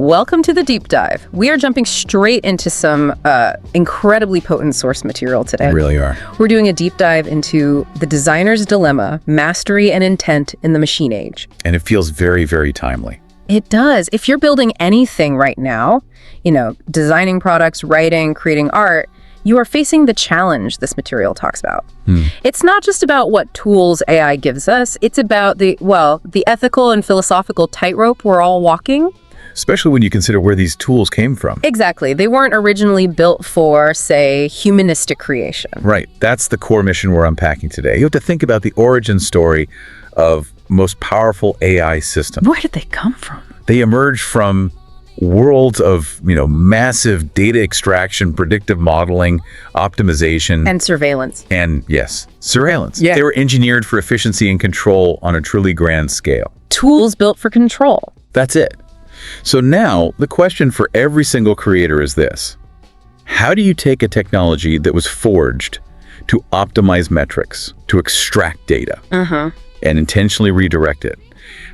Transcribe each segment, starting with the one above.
Welcome to the deep dive. We are jumping straight into some incredibly potent source material today. We really are. We're doing a deep dive into the designer's dilemma, mastery and intent in the machine age. And it feels very, very timely. It does. If you're building anything right now, designing products, writing, creating art, you are facing the challenge this material talks about. It's not just about what tools AI gives us, it's about the ethical and philosophical tightrope we're all walking. Especially when you consider where these tools came from. Exactly. They weren't originally built for, say, humanistic creation. Right. That's the core mission we're unpacking today. You have to think about the origin story of most powerful AI systems. Where did they come from? They emerged from worlds of, massive data extraction, predictive modeling, optimization. And surveillance. And yes, surveillance. Yeah. They were engineered for efficiency and control on a truly grand scale. Tools built for control. That's it. So now, the question for every single creator is this. How do you take a technology that was forged to optimize metrics, to extract data, and intentionally redirect it?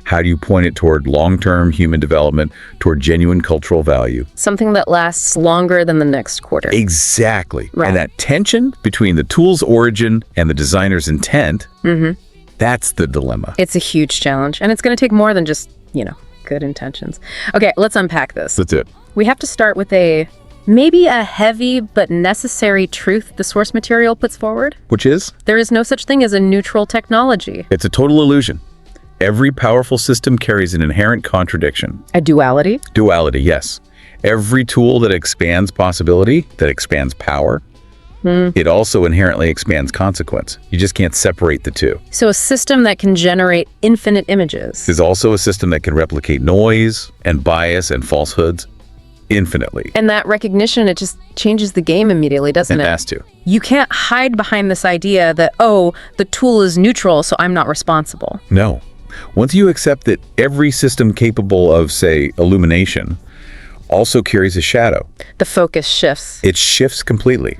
How do you point it toward long-term human development, toward genuine cultural value? Something that lasts longer than the next quarter. Exactly. Right. And that tension between the tool's origin and the designer's intent, that's the dilemma. It's a huge challenge, and it's going to take more than just, good intentions. Okay, let's unpack this. That's it. We have to start with maybe a heavy but necessary truth the source material puts forward. Which is? There is no such thing as a neutral technology. It's a total illusion. Every powerful system carries an inherent contradiction. A duality? Duality, yes. Every tool that expands possibility, that expands power, it also inherently expands consequence. You just can't separate the two. So a system that can generate infinite images. There's also a system that can replicate noise and bias and falsehoods infinitely. And that recognition, it just changes the game immediately, doesn't it? It has to. You can't hide behind this idea that, the tool is neutral, so I'm not responsible. No. Once you accept that every system capable of, say, illumination also carries a shadow. The focus shifts. It shifts completely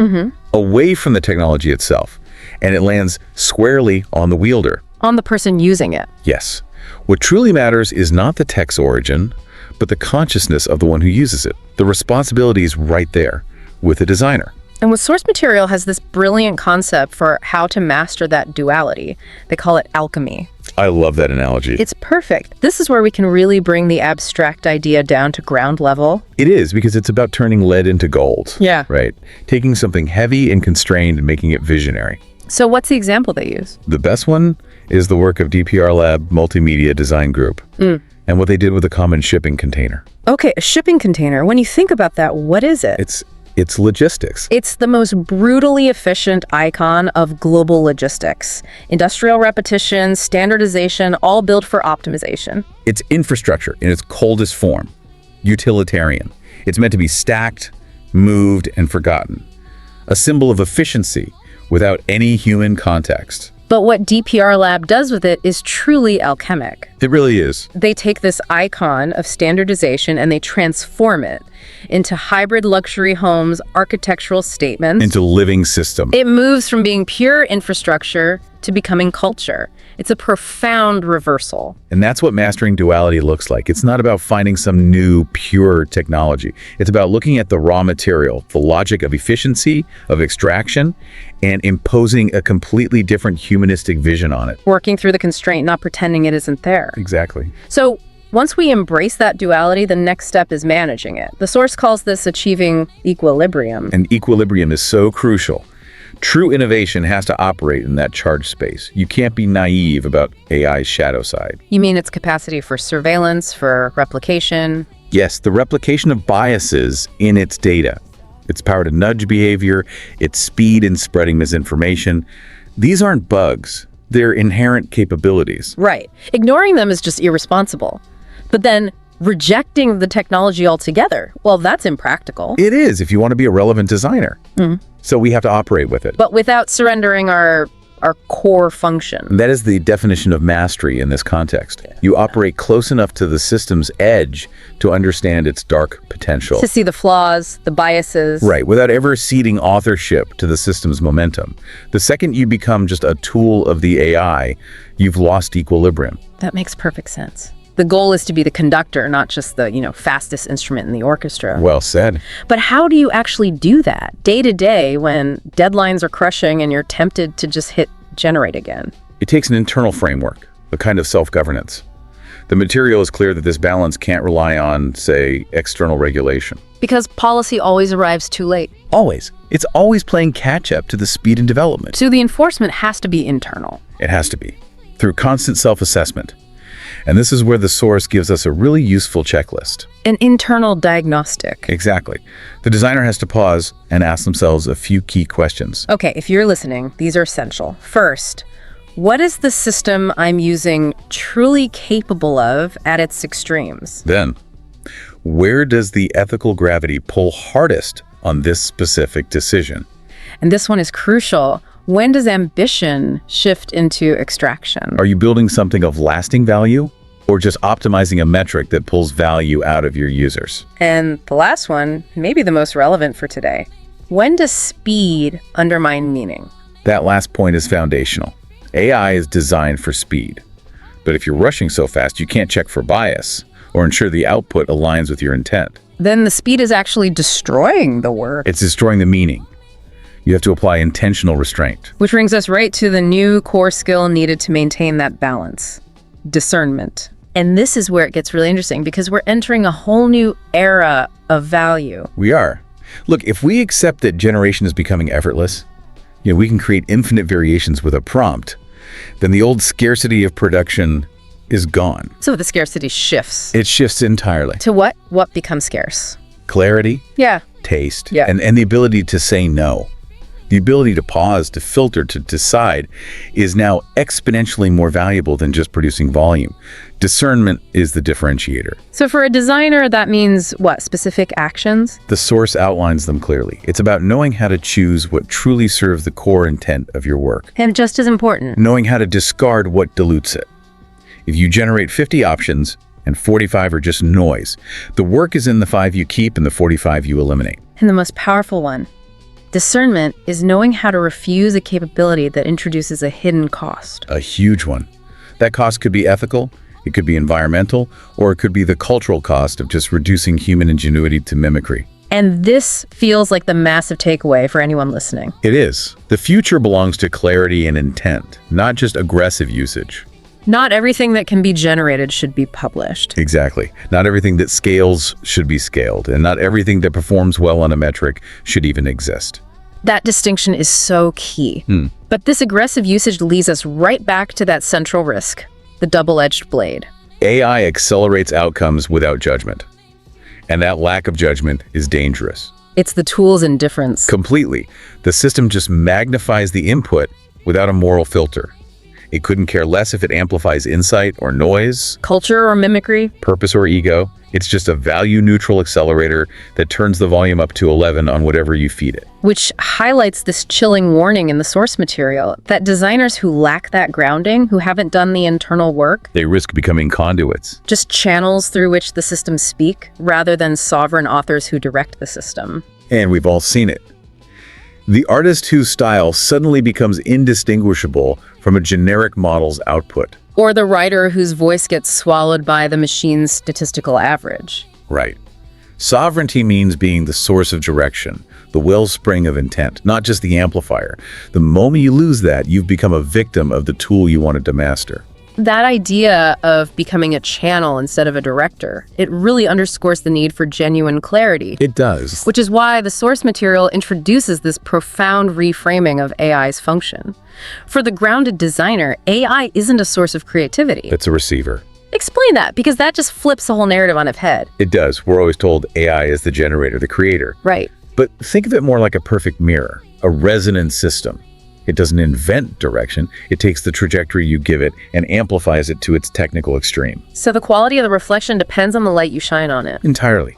away from the technology itself, and it lands squarely on the wielder. On the person using it. Yes. What truly matters is not the tech's origin, but the consciousness of the one who uses it. The responsibility is right there with the designer. And with source material has this brilliant concept for how to master that duality. They call it alchemy. I love that analogy. It's perfect. This is where we can really bring the abstract idea down to ground level. It is, because it's about turning lead into gold. Yeah. Right? Taking something heavy and constrained and making it visionary. So what's the example they use? The best one is the work of DPRLAB Multimedia Design Group and what they did with a common shipping container. Okay, a shipping container. When you think about that, what is it? It's logistics. It's the most brutally efficient icon of global logistics. Industrial repetition, standardization, all built for optimization. It's infrastructure in its coldest form. Utilitarian. It's meant to be stacked, moved, and forgotten. A symbol of efficiency without any human context. But what DPRLAB does with it is truly alchemic. It really is. They take this icon of standardization and they transform it into hybrid luxury homes, architectural statements. Into living system. It moves from being pure infrastructure to becoming culture. It's a profound reversal. And that's what mastering duality looks like. It's not about finding some new, pure technology. It's about looking at the raw material, the logic of efficiency, of extraction, and imposing a completely different humanistic vision on it. Working through the constraint, not pretending it isn't there. Exactly. So once we embrace that duality, the next step is managing it. The source calls this achieving equilibrium. And equilibrium is so crucial. True innovation has to operate in that charged space. You can't be naive about AI's shadow side. You mean its capacity for surveillance, for replication? Yes, the replication of biases in its data. Its power to nudge behavior, its speed in spreading misinformation. These aren't bugs. They're inherent capabilities. Right. Ignoring them is just irresponsible. But then rejecting the technology altogether, well, that's impractical. It is, if you want to be a relevant designer. So we have to operate with it. But without surrendering our core function. That is the definition of mastery in this context. You operate close enough to the system's edge to understand its dark potential. To see the flaws, the biases. Right, without ever ceding authorship to the system's momentum. The second you become just a tool of the AI, you've lost equilibrium. That makes perfect sense. The goal is to be the conductor, not just the, fastest instrument in the orchestra. Well said. But how do you actually do that day to day when deadlines are crushing and you're tempted to just hit generate again? It takes an internal framework, a kind of self-governance. The material is clear that this balance can't rely on, say, external regulation. Because policy always arrives too late. Always. It's always playing catch-up to the speed and development. So the enforcement has to be internal. It has to be, through constant self-assessment. And this is where the source gives us a really useful checklist. An internal diagnostic. Exactly. The designer has to pause and ask themselves a few key questions. Okay, if you're listening, these are essential. First, what is the system I'm using truly capable of at its extremes? Then, where does the ethical gravity pull hardest on this specific decision? And this one is crucial. When does ambition shift into extraction? Are you building something of lasting value, or just optimizing a metric that pulls value out of your users? And the last one, maybe the most relevant for today. When does speed undermine meaning? That last point is foundational. AI is designed for speed. But if you're rushing so fast, you can't check for bias or ensure the output aligns with your intent. Then the speed is actually destroying the work. It's destroying the meaning. You have to apply intentional restraint. Which brings us right to the new core skill needed to maintain that balance: discernment. And this is where it gets really interesting, because we're entering a whole new era of value. We are. Look, if we accept that generation is becoming effortless, we can create infinite variations with a prompt, then the old scarcity of production is gone. So the scarcity shifts. It shifts entirely. To what? What becomes scarce? Clarity, Yeah. taste, Yeah. and the ability to say no. The ability to pause, to filter, to decide is now exponentially more valuable than just producing volume. Discernment is the differentiator. So for a designer, that means what? Specific actions? The source outlines them clearly. It's about knowing how to choose what truly serves the core intent of your work. And just as important, Knowing how to discard what dilutes it. If you generate 50 options and 45 are just noise, the work is in the 5 you keep and the 45 you eliminate. and the most powerful one, discernment is knowing how to refuse a capability that introduces a hidden cost. A huge one. That cost could be ethical, it could be environmental, or it could be the cultural cost of just reducing human ingenuity to mimicry. And this feels like the massive takeaway for anyone listening. It is. The future belongs to clarity and intent, not just aggressive usage. Not everything that can be generated should be published. Exactly. Not everything that scales should be scaled, and not everything that performs well on a metric should even exist. That distinction is so key. But this aggressive usage leads us right back to that central risk, the double-edged blade. AI accelerates outcomes without judgment, and that lack of judgment is dangerous. It's the tool's indifference. Completely. The system just magnifies the input without a moral filter. It couldn't care less if it amplifies insight or noise, Culture or mimicry? purpose or ego. It's just a value-neutral accelerator that turns the volume up to 11 on whatever you feed it. Which highlights this chilling warning in the source material that designers who lack that grounding, who haven't done the internal work, They risk becoming conduits. just channels through which the systems speak, rather than sovereign authors who direct the system. And we've all seen it. The artist whose style suddenly becomes indistinguishable from a generic model's output. Or the writer whose voice gets swallowed by the machine's statistical average. Right. Sovereignty means being the source of direction, the wellspring of intent, not just the amplifier. The moment you lose that, you've become a victim of the tool you wanted to master. That idea of becoming a channel instead of a director, it really underscores the need for genuine clarity. It does. Which is why the source material introduces this profound reframing of AI's function. For the grounded designer, AI isn't a source of creativity. It's a receiver. Explain that, because that just flips the whole narrative on its head. It does. We're always told AI is the generator, the creator. Right. But think of it more like a perfect mirror, a resonant system. It doesn't invent direction. It takes the trajectory you give it and amplifies it to its technical extreme. So the quality of the reflection depends on the light you shine on it. Entirely.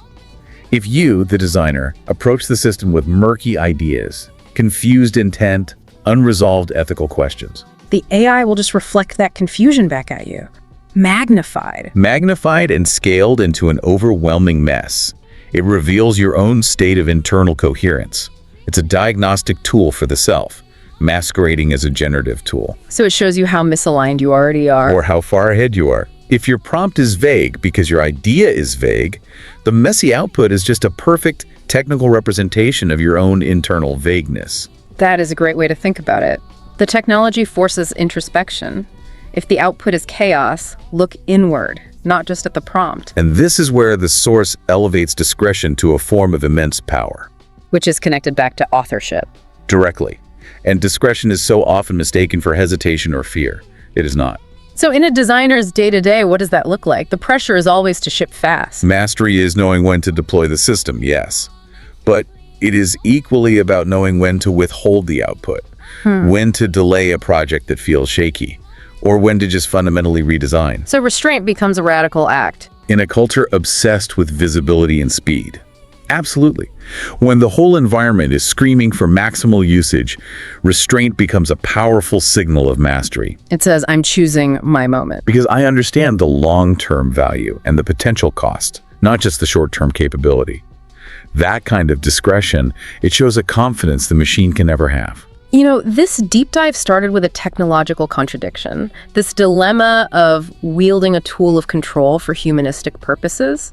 If you, the designer, approach the system with murky ideas, confused intent, unresolved ethical questions, The AI will just reflect that confusion back at you. Magnified. magnified and scaled into an overwhelming mess, it reveals your own state of internal coherence. It's a diagnostic tool for the self, masquerading as a generative tool, So it shows you how misaligned you already are. or how far ahead you are. If your prompt is vague because your idea is vague, the messy output is just a perfect technical representation of your own internal vagueness. That is a great way to think about it. The technology forces introspection. If the output is chaos, look inward, not just at the prompt. And this is where the source elevates discretion to a form of immense power. Which is connected back to authorship. Directly. And discretion is so often mistaken for hesitation or fear. It is not. So in a designer's day-to-day, what does that look like? The pressure is always to ship fast. Mastery is knowing when to deploy the system, yes. But it is equally about knowing when to withhold the output, when to delay a project that feels shaky, or when to just fundamentally redesign. So restraint becomes a radical act. In a culture obsessed with visibility and speed. Absolutely. When the whole environment is screaming for maximal usage, restraint becomes a powerful signal of mastery. It says, I'm choosing my moment. Because I understand the long-term value and the potential cost, not just the short-term capability. That kind of discretion, it shows a confidence the machine can never have. You know, this deep dive started with a technological contradiction, this dilemma of wielding a tool of control for humanistic purposes.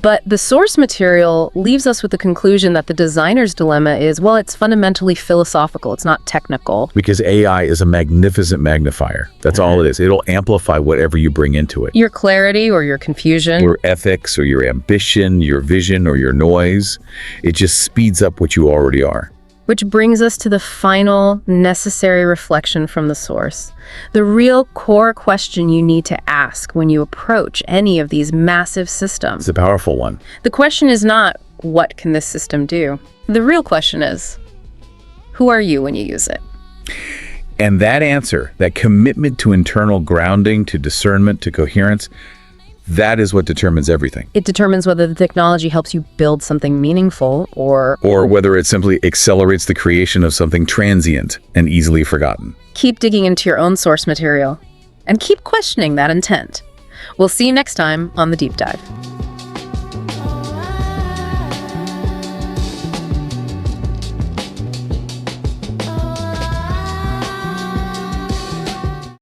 But the source material leaves us with the conclusion that the designer's dilemma is, well, it's fundamentally philosophical, it's not technical. Because AI is a magnificent magnifier. That's all it is. It'll amplify whatever you bring into it. Your clarity or your confusion. Your ethics or your ambition, your vision or your noise. It just speeds up what you already are. Which brings us to the final necessary reflection from the source. The real core question you need to ask when you approach any of these massive systems. It's a powerful one. The question is not, what can this system do? The real question is, who are you when you use it? And that answer, that commitment to internal grounding, to discernment, to coherence, that is what determines everything. It determines whether the technology helps you build something meaningful or whether it simply accelerates the creation of something transient and easily forgotten. Keep digging into your own source material and keep questioning that intent. We'll see you next time on The Deep Dive.